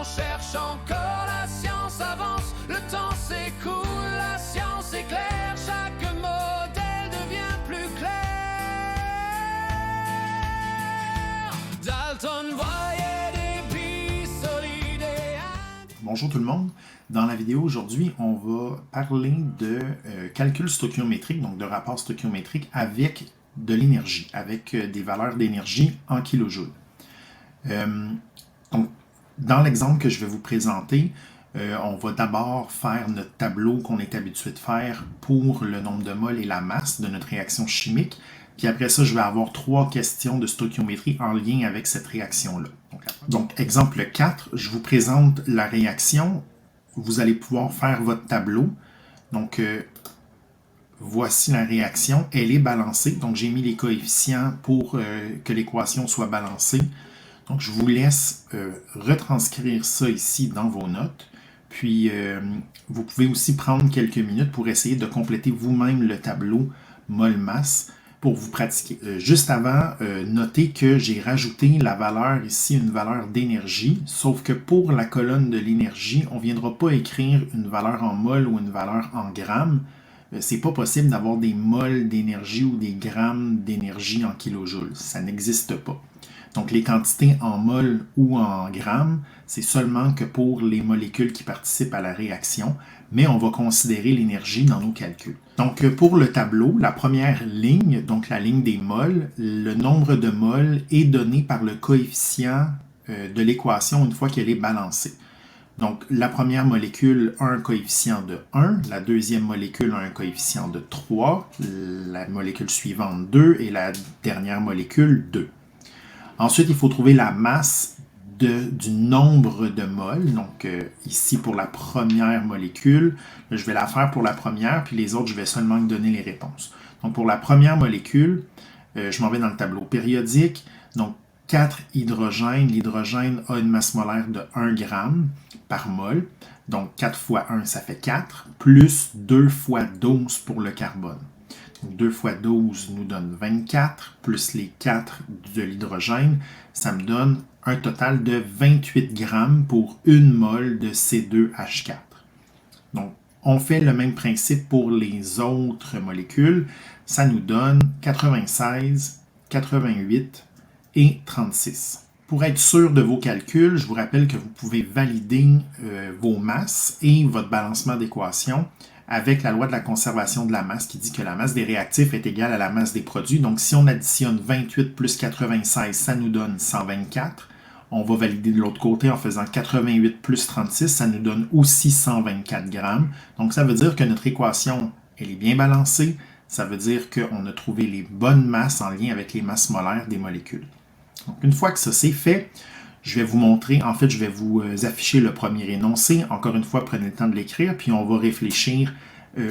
On cherche encore, la science avance, le temps s'écoule, la science éclaire, chaque modèle devient plus clair. Dalton voyait des pistes solides et... Bonjour tout le monde. Dans la vidéo aujourd'hui, on va parler de calcul stoichiométrique, donc de rapport stoichiométrique avec de l'énergie, avec des valeurs d'énergie en kilojoules. Donc, dans l'exemple que je vais vous présenter, on va d'abord faire notre tableau qu'on est habitué de faire pour le nombre de moles et la masse de notre réaction chimique. Puis après ça, je vais avoir 3 questions de stoichiométrie en lien avec cette réaction-là. Donc, exemple 4, je vous présente la réaction. Vous allez pouvoir faire votre tableau. Donc, voici la réaction. Elle est balancée. Donc, j'ai mis les coefficients pour que l'équation soit balancée. Donc, je vous laisse retranscrire ça ici dans vos notes. Puis, vous pouvez aussi prendre quelques minutes pour essayer de compléter vous-même le tableau mol-masse pour vous pratiquer. Juste avant, notez que j'ai rajouté la valeur ici, une valeur d'énergie, sauf que pour la colonne de l'énergie, on ne viendra pas écrire une valeur en mol ou une valeur en grammes. C'est pas possible d'avoir des mols d'énergie ou des grammes d'énergie en kilojoules. Ça n'existe pas. Donc, les quantités en mol ou en grammes, c'est seulement que pour les molécules qui participent à la réaction, mais on va considérer l'énergie dans nos calculs. Donc, pour le tableau, la première ligne, donc la ligne des mols, le nombre de mols est donné par le coefficient de l'équation une fois qu'elle est balancée. Donc, la première molécule a un coefficient de 1, la deuxième molécule a un coefficient de 3, la molécule suivante 2 et la dernière molécule 2. Ensuite, il faut trouver la masse du nombre de moles. Donc, ici, pour la première molécule, je vais la faire pour la première, puis les autres, je vais seulement donner les réponses. Donc, pour la première molécule, je m'en vais dans le tableau périodique. Donc, 4 hydrogènes. L'hydrogène a une masse molaire de 1 g par mol. Donc, 4 fois 1, ça fait 4, plus 2 fois 12 pour le carbone. 2 fois 12 nous donne 24, plus les 4 de l'hydrogène, ça me donne un total de 28 grammes pour 1 mol de C2H4. Donc, on fait le même principe pour les autres molécules. Ça nous donne 96, 88 et 36. Pour être sûr de vos calculs, je vous rappelle que vous pouvez valider vos masses et votre balancement d'équation avec la loi de la conservation de la masse qui dit que la masse des réactifs est égale à la masse des produits. Donc, si on additionne 28 plus 96, ça nous donne 124. On va valider de l'autre côté en faisant 88 plus 36, ça nous donne aussi 124 grammes. Donc, ça veut dire que notre équation, elle est bien balancée. Ça veut dire qu'on a trouvé les bonnes masses en lien avec les masses molaires des molécules. Donc, une fois que ça c'est fait, je vais vous montrer, en fait, je vais vous afficher le premier énoncé. Encore une fois, prenez le temps de l'écrire, puis on va réfléchir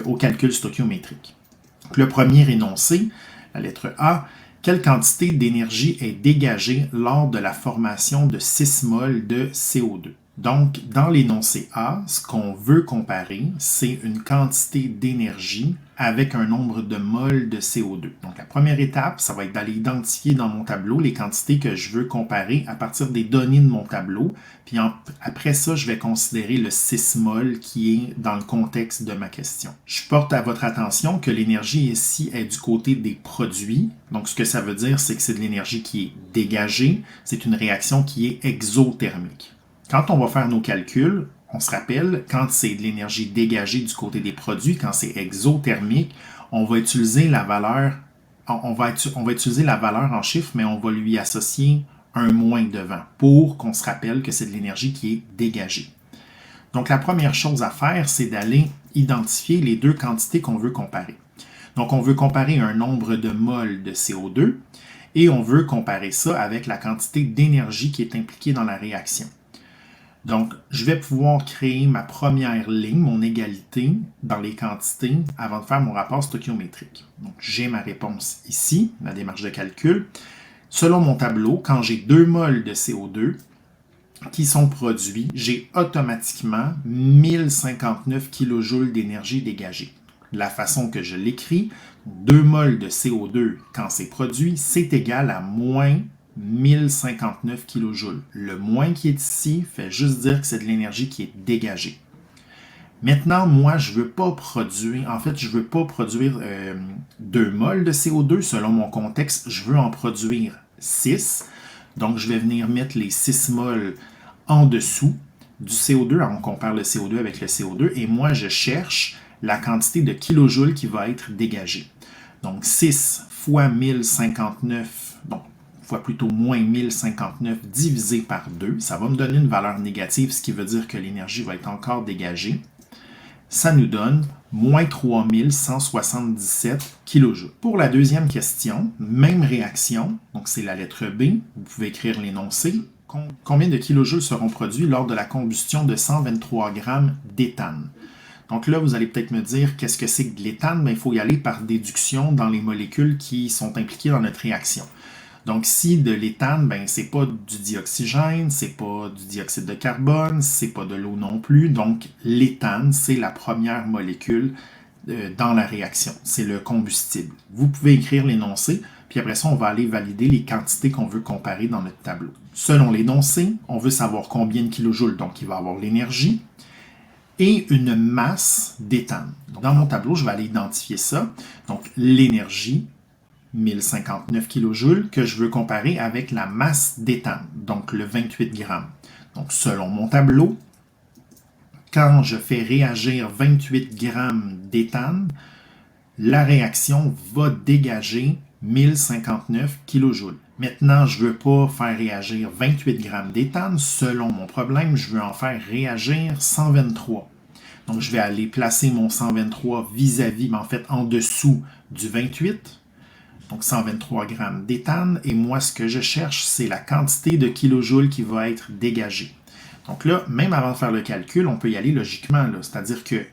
au calcul stoichiométrique. Donc, le premier énoncé, la lettre A, quelle quantité d'énergie est dégagée lors de la formation de 6 mols de CO2? Donc, dans l'énoncé A, ce qu'on veut comparer, c'est une quantité d'énergie avec un nombre de mols de CO2. Donc, la première étape, ça va être d'aller identifier dans mon tableau les quantités que je veux comparer à partir des données de mon tableau. Puis après ça, je vais considérer le 6 mol qui est dans le contexte de ma question. Je porte à votre attention que l'énergie ici est du côté des produits. Donc, ce que ça veut dire, c'est que c'est de l'énergie qui est dégagée. C'est une réaction qui est exothermique. Quand on va faire nos calculs, on se rappelle, quand c'est de l'énergie dégagée du côté des produits, quand c'est exothermique, on va utiliser la valeur, on va utiliser la valeur en chiffres, mais on va lui associer un moins devant pour qu'on se rappelle que c'est de l'énergie qui est dégagée. Donc, la première chose à faire, c'est d'aller identifier les deux quantités qu'on veut comparer. Donc, on veut comparer un nombre de moles de CO2 et on veut comparer ça avec la quantité d'énergie qui est impliquée dans la réaction. Donc, je vais pouvoir créer ma première ligne, mon égalité dans les quantités avant de faire mon rapport stoichiométrique. Donc, j'ai ma réponse ici, ma démarche de calcul. Selon mon tableau, quand j'ai 2 mols de CO2 qui sont produits, j'ai automatiquement 1059 kJ d'énergie dégagée. La façon que je l'écris, 2 mols de CO2 quand c'est produit, c'est égal à moins 1059 kJ. Le moins qui est ici fait juste dire que c'est de l'énergie qui est dégagée. Maintenant, moi, je veux pas produire 2 moles de CO2 selon mon contexte. Je veux en produire 6. Donc, je vais venir mettre les 6 moles en dessous du CO2. Alors, on compare le CO2 avec le CO2. Et moi, je cherche la quantité de kilojoules qui va être dégagée. Donc, 6 fois 1059, donc fois plutôt moins 1059 divisé par 2, ça va me donner une valeur négative, ce qui veut dire que l'énergie va être encore dégagée. Ça nous donne moins 3177 kJ. Pour la deuxième question, même réaction, donc c'est la lettre B, vous pouvez écrire l'énoncé. Combien de kilojoules seront produits lors de la combustion de 123 g d'éthane? Donc là, vous allez peut-être me dire, qu'est-ce que c'est que de l'éthane? Il faut y aller par déduction dans les molécules qui sont impliquées dans notre réaction. Donc si de l'éthane, c'est pas du dioxygène, c'est pas du dioxyde de carbone, c'est pas de l'eau non plus. Donc l'éthane, c'est la première molécule dans la réaction. C'est le combustible. Vous pouvez écrire l'énoncé, puis après ça, on va aller valider les quantités qu'on veut comparer dans notre tableau. Selon l'énoncé, on veut savoir combien de kilojoules, donc il va avoir l'énergie, et une masse d'éthane. Dans mon tableau, je vais aller identifier ça. Donc l'énergie, 1059 kJ, que je veux comparer avec la masse d'éthane, donc le 28 g. Donc, selon mon tableau, quand je fais réagir 28 g d'éthane, la réaction va dégager 1059 kJ. Maintenant, je ne veux pas faire réagir 28 g d'éthane. Selon mon problème, je veux en faire réagir 123. Donc, je vais aller placer mon 123 vis-à-vis, en dessous du 28. Donc 123 g d'éthane, et moi ce que je cherche, c'est la quantité de kilojoules qui va être dégagée. Donc là, même avant de faire le calcul, on peut y aller logiquement, c'est-à-dire que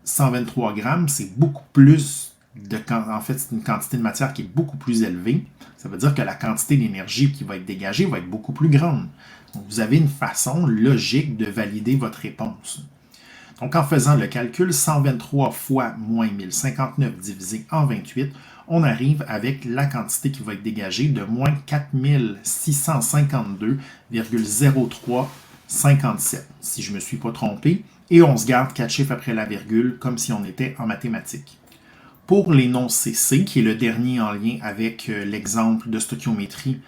123 g, c'est beaucoup plus c'est une quantité de matière qui est beaucoup plus élevée. Ça veut dire que la quantité d'énergie qui va être dégagée va être beaucoup plus grande. Donc vous avez une façon logique de valider votre réponse. Donc en faisant le calcul, 123 fois moins 1059 divisé en 28, on arrive avec la quantité qui va être dégagée de moins 4652,0357, si je ne me suis pas trompé, et on se garde 4 chiffres après la virgule, comme si on était en mathématiques. Pour l'énoncé C, qui est le dernier en lien avec l'exemple de stoichiométrie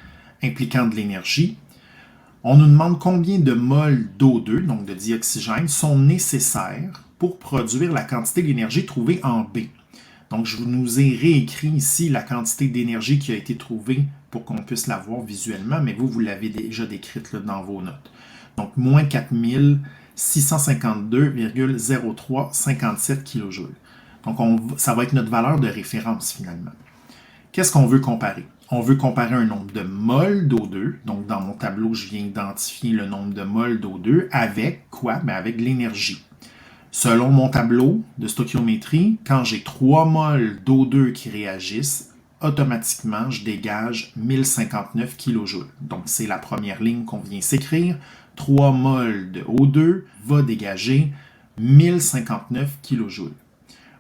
impliquant de l'énergie, on nous demande combien de moles d'O2, donc de dioxygène, sont nécessaires pour produire la quantité d'énergie trouvée en B. Donc, je nous ai réécrit ici la quantité d'énergie qui a été trouvée pour qu'on puisse la voir visuellement, mais vous l'avez déjà décrite là, dans vos notes. Donc, moins 4652,0357 kJ. Donc, ça va être notre valeur de référence finalement. Qu'est-ce qu'on veut comparer? On veut comparer un nombre de moles d'O2. Donc, dans mon tableau, je viens identifier le nombre de moles d'O2 avec quoi? Avec l'énergie. Selon mon tableau de stoichiométrie, quand j'ai 3 moles d'O2 qui réagissent, automatiquement, je dégage 1059 kJ. Donc, c'est la première ligne qu'on vient s'écrire. 3 moles de O2 va dégager 1059 kJ.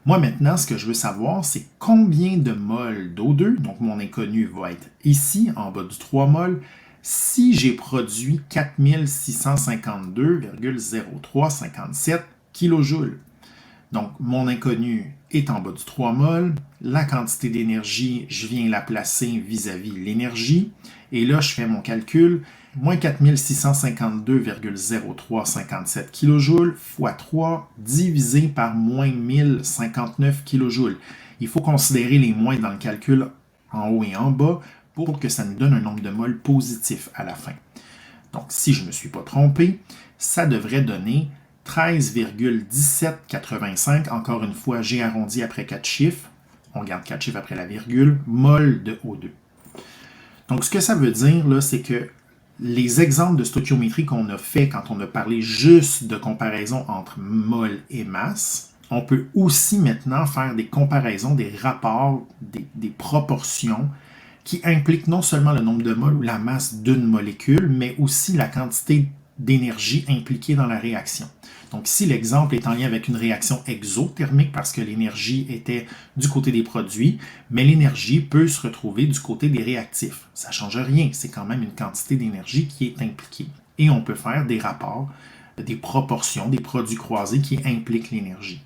Moi, maintenant, ce que je veux savoir, c'est combien de moles d'O2, donc mon inconnu va être ici, en bas du 3 moles, si j'ai produit 4652,0357 kJ. Donc, mon inconnu est en bas du 3 moles. La quantité d'énergie, je viens la placer vis-à-vis l'énergie. Et là, je fais mon calcul. Moins 4652,0357 kJ fois 3 divisé par moins 1059 kJ. Il faut considérer les moins dans le calcul en haut et en bas pour que ça nous donne un nombre de moles positif à la fin. Donc, si je ne me suis pas trompé, ça devrait donner 13,1785. Encore une fois, j'ai arrondi après 4 chiffres. On garde 4 chiffres après la virgule. Mol de O2. Donc, ce que ça veut dire, là, c'est que les exemples de stoichiométrie qu'on a fait quand on a parlé juste de comparaison entre mol et masse, on peut aussi maintenant faire des comparaisons, des rapports, des proportions qui impliquent non seulement le nombre de moles ou la masse d'une molécule, mais aussi la quantité d'énergie impliquée dans la réaction. Donc ici, l'exemple est en lien avec une réaction exothermique parce que l'énergie était du côté des produits, mais l'énergie peut se retrouver du côté des réactifs. Ça ne change rien, c'est quand même une quantité d'énergie qui est impliquée. Et on peut faire des rapports, des proportions, des produits croisés qui impliquent l'énergie.